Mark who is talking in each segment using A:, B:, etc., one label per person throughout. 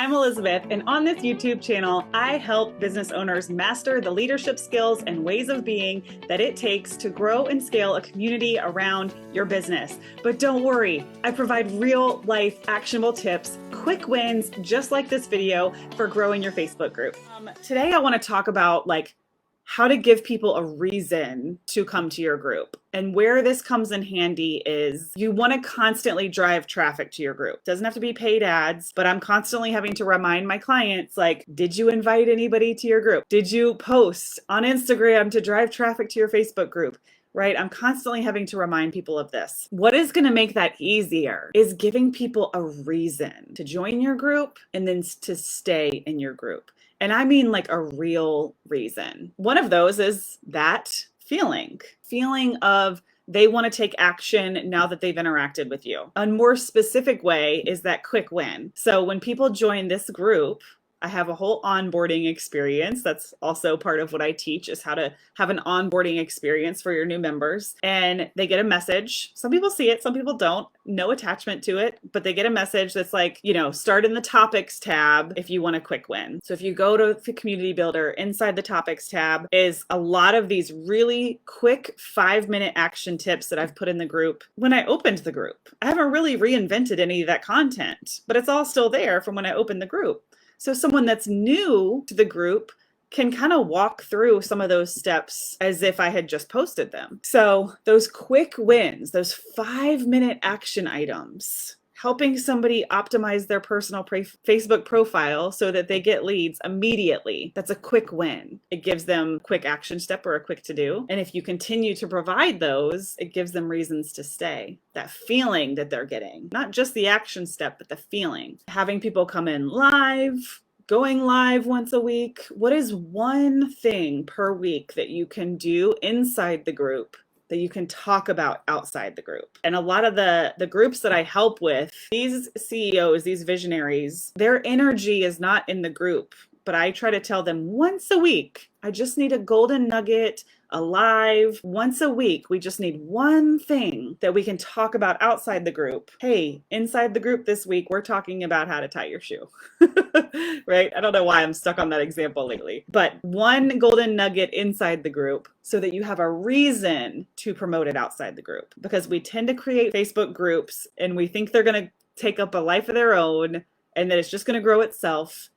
A: I'm Elizabeth, and on this YouTube channel, I help business owners master the leadership skills and ways of being that it takes to grow and scale a community around your business. But don't worry, I provide real life actionable tips, quick wins, just like this video for growing your Facebook group. Today, I want to talk about how to give people a reason to come to your group. And where this comes in handy is you want to constantly drive traffic to your group. It doesn't have to be paid ads, but I'm constantly having to remind my clients, did you invite anybody to your group? Did you post on Instagram to drive traffic to your Facebook group? Right? I'm constantly having to remind people of this. What is going to make that easier is giving people a reason to join your group and then to stay in your group. And I mean a real reason. One of those is that feeling of they want to take action now that they've interacted with you. A more specific way is that quick win. So when people join this group, I have a whole onboarding experience. That's also part of what I teach, is how to have an onboarding experience for your new members. And they get a message. Some people see it, some people don't. No attachment to it, but they get a message that's start in the topics tab if you want a quick win. So if you go to the community builder, inside the topics tab is a lot of these really quick 5-minute action tips that I've put in the group when I opened the group. I haven't really reinvented any of that content, but it's all still there from when I opened the group. So someone that's new to the group can kind of walk through some of those steps as if I had just posted them. So those quick wins, those 5-minute action items, helping somebody optimize their personal Facebook profile so that they get leads immediately. That's a quick win. It gives them a quick action step or a quick to do. And if you continue to provide those, it gives them reasons to stay. That feeling that they're getting, not just the action step, but the feeling. Having people come in live, going live once a week. What is one thing per week that you can do inside the group that you can talk about outside the group? And a lot of the groups that I help with, these CEOs, these visionaries, their energy is not in the group, but I try to tell them once a week, I just need a golden nugget, alive. Once a week, we just need one thing that we can talk about outside the group. Hey, inside the group this week, we're talking about how to tie your shoe. Right? I don't know why I'm stuck on that example lately, but one golden nugget inside the group so that you have a reason to promote it outside the group. Because we tend to create Facebook groups and we think they're going to take up a life of their own and that it's just going to grow itself.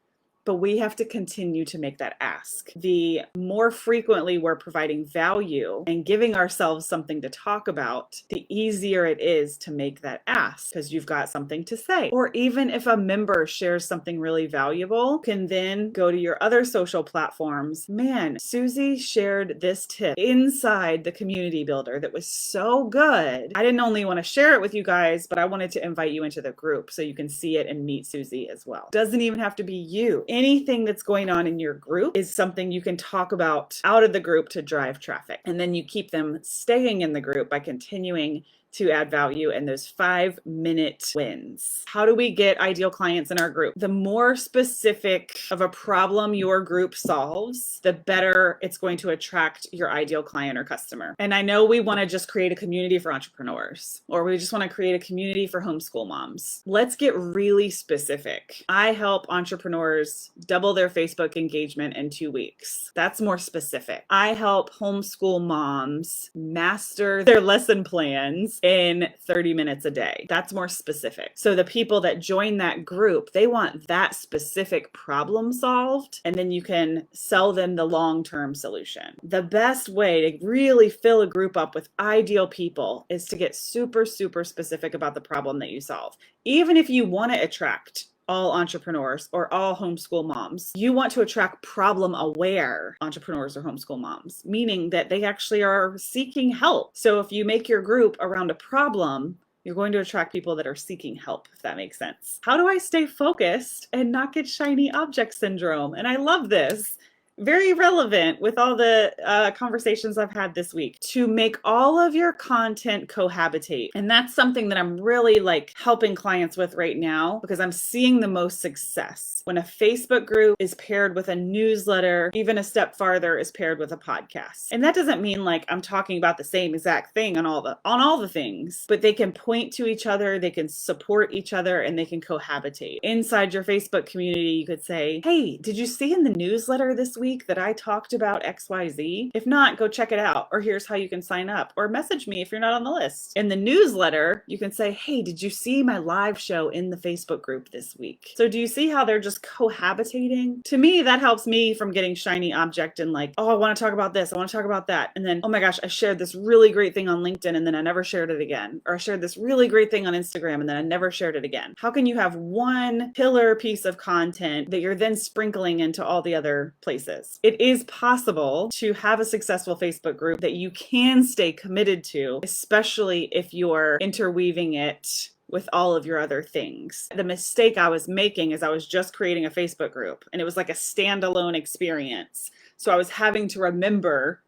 A: But we have to continue to make that ask. The more frequently we're providing value and giving ourselves something to talk about, the easier it is to make that ask because you've got something to say. Or even if a member shares something really valuable, you can then go to your other social platforms. Man, Susie shared this tip inside the community builder that was so good. I didn't only want to share it with you guys, but I wanted to invite you into the group so you can see it and meet Susie as well. Doesn't even have to be you. Anything that's going on in your group is something you can talk about out of the group to drive traffic. And then you keep them staying in the group by continuing to add value in those 5-minute wins. How do we get ideal clients in our group? The more specific of a problem your group solves, the better it's going to attract your ideal client or customer. And I know we want to just create a community for entrepreneurs, or we just want to create a community for homeschool moms. Let's get really specific. I help entrepreneurs double their Facebook engagement in 2 weeks. That's more specific. I help homeschool moms master their lesson plans in 30 minutes a day. That's more specific. So the people that join that group, they want that specific problem solved, and then you can sell them the long-term solution. The best way to really fill a group up with ideal people is to get super, super specific about the problem that you solve. Even if you want to attract all entrepreneurs or all homeschool moms, you want to attract problem-aware entrepreneurs or homeschool moms, meaning that they actually are seeking help. So if you make your group around a problem, you're going to attract people that are seeking help, if that makes sense. How do I stay focused and not get shiny object syndrome? And I love this. very relevant with all the conversations I've had this week, to make all of your content cohabitate. And that's something that I'm really like helping clients with right now because I'm seeing the most success. When a Facebook group is paired with a newsletter, even a step farther is paired with a podcast. And that doesn't mean like I'm talking about the same exact thing on all the things, but they can point to each other, they can support each other, and they can cohabitate. Inside your Facebook community, you could say, hey, did you see in the newsletter this week that I talked about XYZ? If not, go check it out. Or here's how you can sign up. Or message me if you're not on the list. In the newsletter, you can say, hey, did you see my live show in the Facebook group this week? So do you see how they're just cohabitating? To me, that helps me from getting shiny object and like, oh, I want to talk about this, I want to talk about that. And then, oh my gosh, I shared this really great thing on LinkedIn and then I never shared it again. Or I shared this really great thing on Instagram and then I never shared it again. How can you have one pillar piece of content that you're then sprinkling into all the other places? It is possible to have a successful Facebook group that you can stay committed to, especially if you're interweaving it with all of your other things. The mistake I was making is I was just creating a Facebook group and it was like a standalone experience. So I was having to remember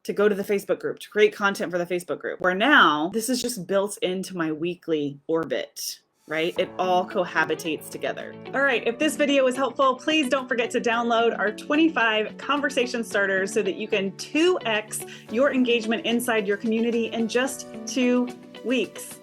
A: to go to the Facebook group, to create content for the Facebook group, where now this is just built into my weekly orbit. Right? It all cohabitates together. All right, if this video was helpful, please don't forget to download our 25 conversation starters so that you can 2x your engagement inside your community in just 2 weeks.